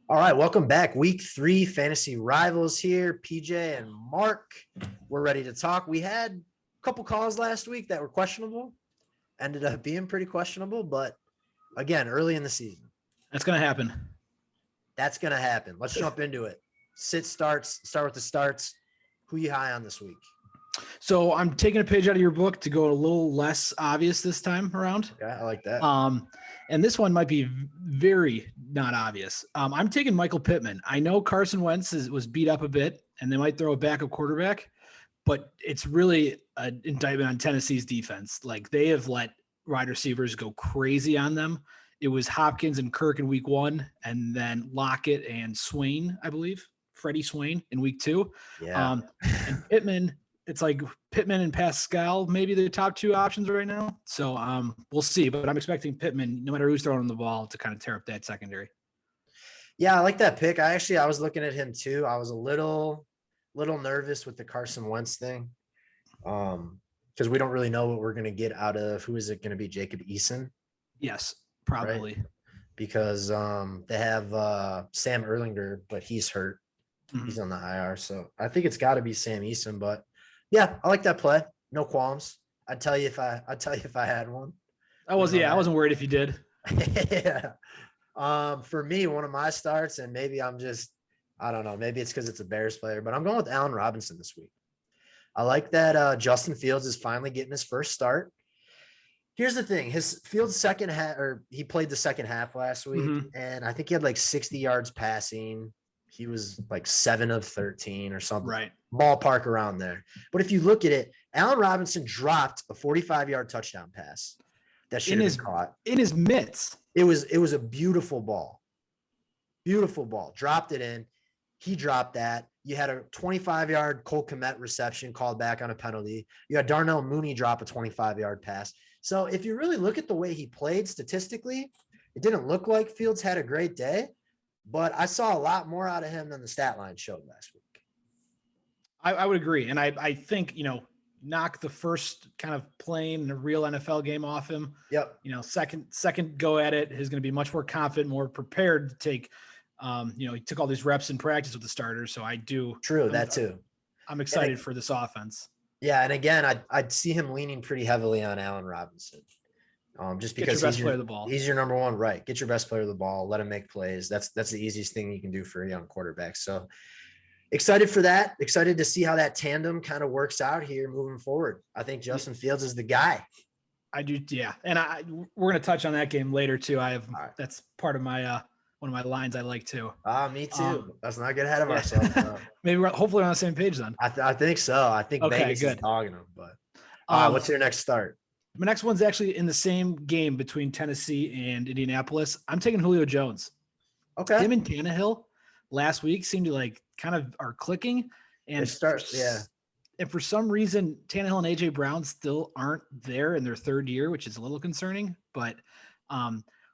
All right, welcome back. Week 3 fantasy rivals here. PJ and Mark, we're ready to talk. We had a couple calls last week that were questionable, ended up being pretty questionable, but again, early in the season. That's going to happen. That's going to happen. Let's jump into it. Start with the starts. Who you high on this week? So I'm taking a page out of your book to go a little less obvious this time around. Okay, I like that. And this one might be very not obvious. I'm taking Michael Pittman. I know Carson Wentz was beat up a bit, and they might throw a backup quarterback, but it's really an indictment on Tennessee's defense. Like, they have let wide receivers go crazy on them. It was Hopkins and Kirk in week 1, and then Lockett and Swain, I believe, Freddie Swain in week 2. Yeah. And Pittman. It's like Pittman and Pascal, maybe the top 2 options right now. So we'll see, but I'm expecting Pittman, no matter who's throwing the ball, to kind of tear up that secondary. Yeah, I like that pick. I was looking at him too. I was a little nervous with the Carson Wentz thing. Because we don't really know what we're going to get out of, who is it going to be? Jacob Eason? Yes, probably. Right? Because they have Sam Erlinger, but he's hurt. Mm-hmm. He's on the IR. So I think it's got to be Sam Eason, but yeah, I like that play. No qualms. I'd tell you if I had one. I wasn't worried if you did. Yeah. For me, one of my starts, and maybe I don't know, maybe it's because it's a Bears player, but I'm going with Allen Robinson this week. I like that Justin Fields is finally getting his first start. Here's the thing. His Fields second half, or he played the second half last week, and I think he had like 60 yards passing. He was like 7 of 13 or something. Right. Ballpark around there. But if you look at it, Allen Robinson dropped a 45-yard touchdown pass that should have been caught. In his mitts. It was a beautiful ball. Beautiful ball. Dropped it in. He dropped that. You had a 25-yard Cole Kmet reception called back on a penalty. You had Darnell Mooney drop a 25-yard pass. So if you really look at the way he played statistically, it didn't look like Fields had a great day. But I saw a lot more out of him than the stat line showed last week. I would agree. And I think, knock the first kind of playing a real NFL game off him. Yep. Second go at it is going to be much more confident, more prepared to take, he took all these reps in practice with the starters. So I do. True. That too. I'm excited for this offense. Yeah. And again, I'd see him leaning pretty heavily on Allen Robinson. Just because player of the ball. He's your number one, right? Get your best player of the ball. Let him make plays. That's the easiest thing you can do for a young quarterback. So excited for that. Excited to see how that tandem kind of works out here moving forward. I think Justin Fields is the guy. I do, yeah. And we're going to touch on that game later too. That's part of my one of my lines I like too. Me too. Let's not get ahead of ourselves. Maybe hopefully we're on the same page then. I think so. I think Vegas is dogging them. But what's your next start? My next one's actually in the same game between Tennessee and Indianapolis. I'm taking Julio Jones. Okay. Him and Tannehill last week seemed to like kind of are clicking. And And for some reason, Tannehill and AJ Brown still aren't there in their third year, which is a little concerning. But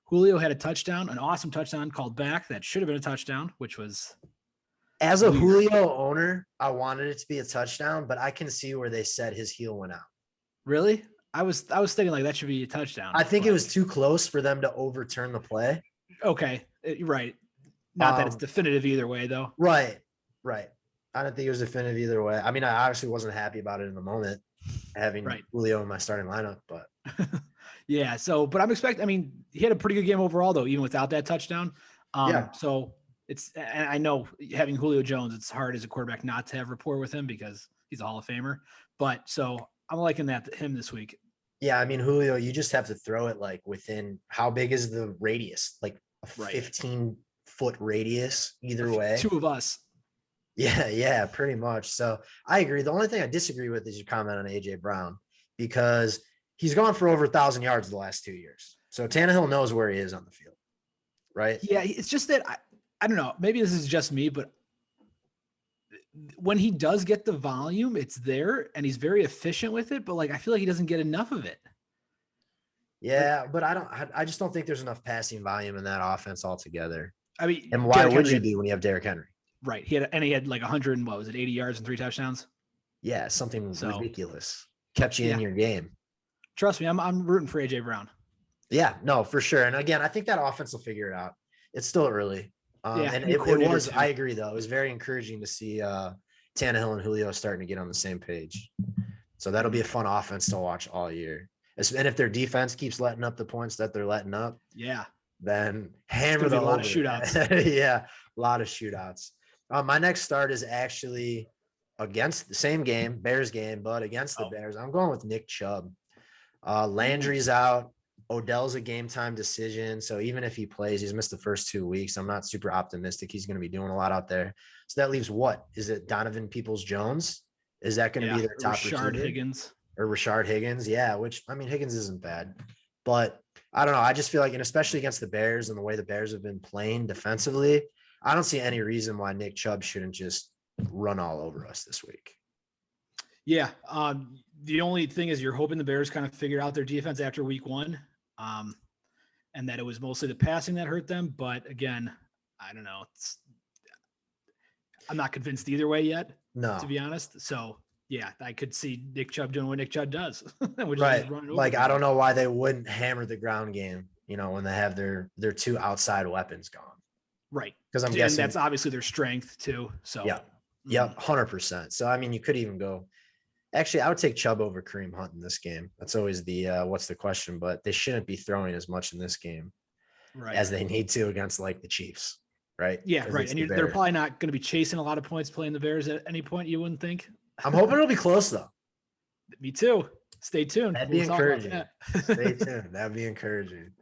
Julio had a touchdown, an awesome touchdown called back that should have been a touchdown, which was. As a Julio owner, I wanted it to be a touchdown, but I can see where they said his heel went out. Really? I was thinking like that should be a touchdown. I think it was too close for them to overturn the play. Okay. Right. Not that it's definitive either way though. Right. I don't think it was definitive either way. I mean, I obviously wasn't happy about it in the moment having Julio in my starting lineup, but yeah. So, but he had a pretty good game overall though, even without that touchdown. So and I know having Julio Jones, it's hard as a quarterback not to have rapport with him because he's a Hall of Famer, but so I'm liking him this week. Yeah, I mean, Julio, you just have to throw it like within how big is the radius? Like a 15-foot radius either way. 2 of us. Yeah, pretty much. So I agree. The only thing I disagree with is your comment on AJ Brown because he's gone for over 1,000 yards the last 2 years. So Tannehill knows where he is on the field, right? Yeah, it's just that I don't know. Maybe this is just me, but when he does get the volume, it's there and he's very efficient with it, but like I feel like he doesn't get enough of it. Yeah, but I just don't think there's enough passing volume in that offense altogether. I mean, and why would you be when you have Derrick Henry? Right. He had like 80 yards and 3 touchdowns. Yeah, something ridiculous. Kept you in your game. Trust me, I'm rooting for AJ Brown. Yeah, no, for sure. And again, I think that offense will figure it out. It's still early. Yeah, And new it coordinator was, too. I agree though. It was very encouraging to see Tannehill and Julio starting to get on the same page. So that'll be a fun offense to watch all year. And if their defense keeps letting up the points that they're letting up, Yeah, then it's hammer gonna be the a lot of over. shootouts. Yeah, a lot of shootouts. My next start is actually against the same game, Bears game, but against the Oh. Bears. I'm going with Nick Chubb. Landry's Ooh. out. Odell's a game time decision. So even if he plays, he's missed the first 2 weeks. I'm not super optimistic he's going to be doing a lot out there. So that leaves what? Is it Donovan Peoples-Jones? Is that going to be their top Rashard receiver? Higgins. Or Rashard Higgins? Yeah, which, I mean, Higgins isn't bad. But I don't know. I just feel like, and especially against the Bears and the way the Bears have been playing defensively, I don't see any reason why Nick Chubb shouldn't just run all over us this week. Yeah. The only thing is you're hoping the Bears kind of figure out their defense after week 1. And that it was mostly the passing that hurt them. But again, I don't know. I'm not convinced either way yet, No. to be honest. So yeah, I could see Nick Chubb doing what Nick Chubb does, which is Right. just running over. Like, I people. don't know why they wouldn't hammer the ground game, when they have their 2 outside weapons gone. Right. Because I'm And guessing that's obviously their strength too. So yeah. Yep, 100%. So I mean, you could even go. Actually, I would take Chubb over Kareem Hunt in this game. That's always the what's the question, but they shouldn't be throwing as much in this game right. as they need to against like the Chiefs, right? Yeah, right. And they're probably not going to be chasing a lot of points playing the Bears at any point, you wouldn't think. I'm hoping it'll be close though. Me too. Stay tuned. That'd be encouraging. Stay tuned. That'd be encouraging.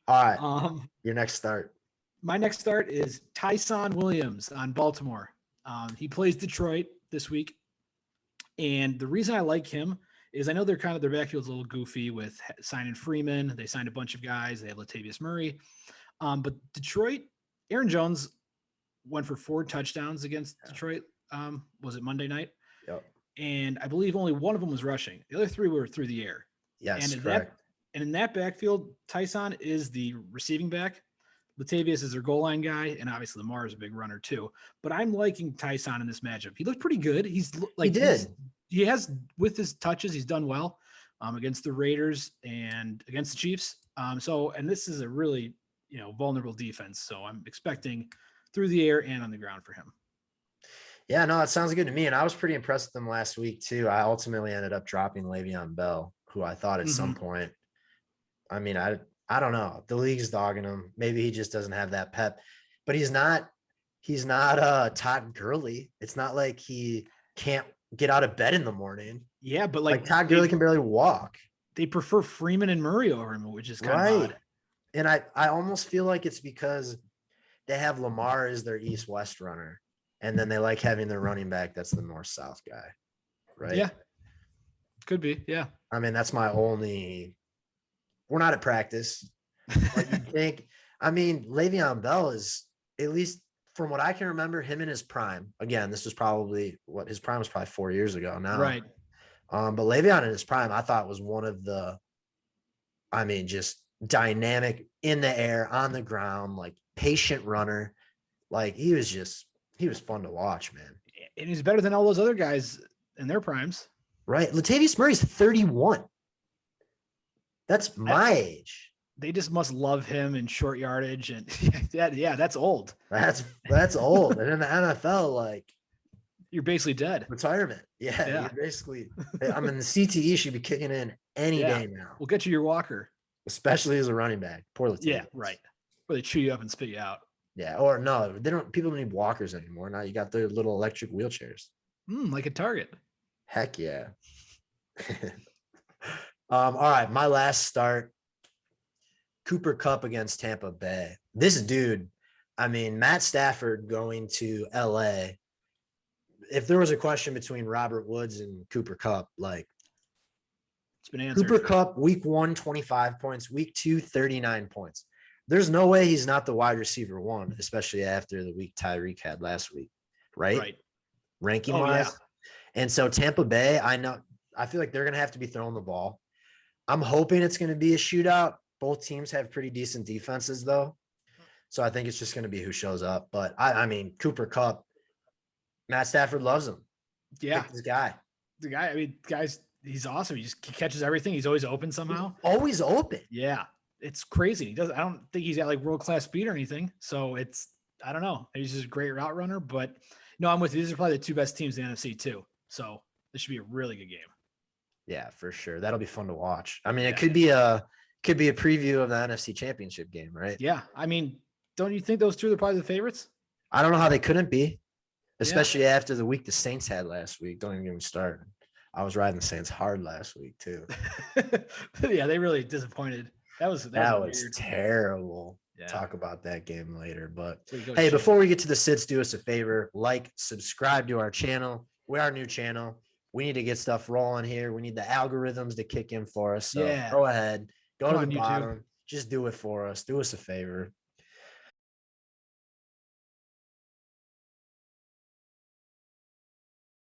All right. Your next start. My next start is Tyson Williams on Baltimore. He plays Detroit this week. And the reason I like him is I know their backfield's a little goofy with signing Freeman. They signed a bunch of guys. They have Latavius Murray. But Detroit, Aaron Jones went for 4 touchdowns against Detroit. Was it Monday night? Yep. And I believe only one of them was rushing. The other 3 were through the air. Yes, and correct. In that backfield, Tyson is the receiving back. Latavius is their goal line guy, and obviously Lamar is a big runner too. But I'm liking Tyson in this matchup. He looked pretty good. He has, with his touches, he's done well against the Raiders and against the Chiefs. And this is a really vulnerable defense. So I'm expecting through the air and on the ground for him. Yeah, no, that sounds good to me. And I was pretty impressed with them last week too. I ultimately ended up dropping Le'Veon Bell, who I thought at some point, I mean, I don't know. The league's dogging him. Maybe he just doesn't have that pep, but he's not Todd Gurley. It's not like he can't get out of bed in the morning. Yeah, but like Todd Gurley can barely walk. They prefer Freeman and Murray over him, which is kind of odd. And I almost feel like it's because they have Lamar as their east-west runner. And then they like having their running back that's the north-south guy. Right. Yeah. Could be. Yeah. I mean, that's my only. We're not at practice. But you think, I mean, Le'Veon Bell is, at least from what I can remember, him in his prime. Again, this was probably his prime was probably 4 years ago now. Right. But Le'Veon in his prime, I thought was one of the, I mean, just dynamic in the air, on the ground, like patient runner. Like he was fun to watch, man. And he's better than all those other guys in their primes. Right. Latavius Murray's 31. That's my age. They just must love him in short yardage. And that's old. That's old. And in the NFL, like you're basically dead. Retirement. Yeah. You're basically, I mean, the CTE should be kicking in any day now. We'll get you your walker. Especially as a running back. Poor Latavius. Yeah, right. Or they chew you up and spit you out. Yeah. Or no, people don't need walkers anymore. Now you got their little electric wheelchairs. Like a Target. Heck yeah. All right. My last start, Cooper Kupp against Tampa Bay. This dude, I mean, Matt Stafford going to LA. If there was a question between Robert Woods and Cooper Kupp, like it's been answered. Cooper Kupp, week 1, 25 points, week 2, 39 points. There's no way he's not the wide receiver 1, especially after the week Tyreek had last week, right? Right. Ranking wise. Yeah. And so Tampa Bay, I feel like they're going to have to be throwing the ball. I'm hoping it's going to be a shootout. Both teams have pretty decent defenses though. So I think it's just going to be who shows up. But I mean, Cooper Kupp, Matt Stafford loves him. Yeah. Pick this guy. The guy, I mean, he's awesome. He catches everything. He's always open somehow. He's always open. Yeah. It's crazy. I don't think he's got like world-class speed or anything. So I don't know. He's just a great route runner, but no, I'm with you. These are probably the two best teams in the NFC too. So this should be a really good game. Yeah, for sure. That'll be fun to watch. I mean, Yeah. it could be a preview of the NFC Championship game, right? Yeah. I mean, don't you think those two are probably the favorites? I don't know how they couldn't be, especially after the week the Saints had last week. Don't even get me started. I was riding the Saints hard last week too. Yeah, they really disappointed. That was was weird. terrible. Yeah. Talk about that game later. But Way to go, hey, Chubb. before we get to the sits, do us a favor, like, subscribe to our channel. We're our new channel. We need to get stuff rolling here. We need the algorithms to kick in for us. So Yeah. go ahead, go Come to on, the YouTube. bottom. Just do it for us. Do us a favor.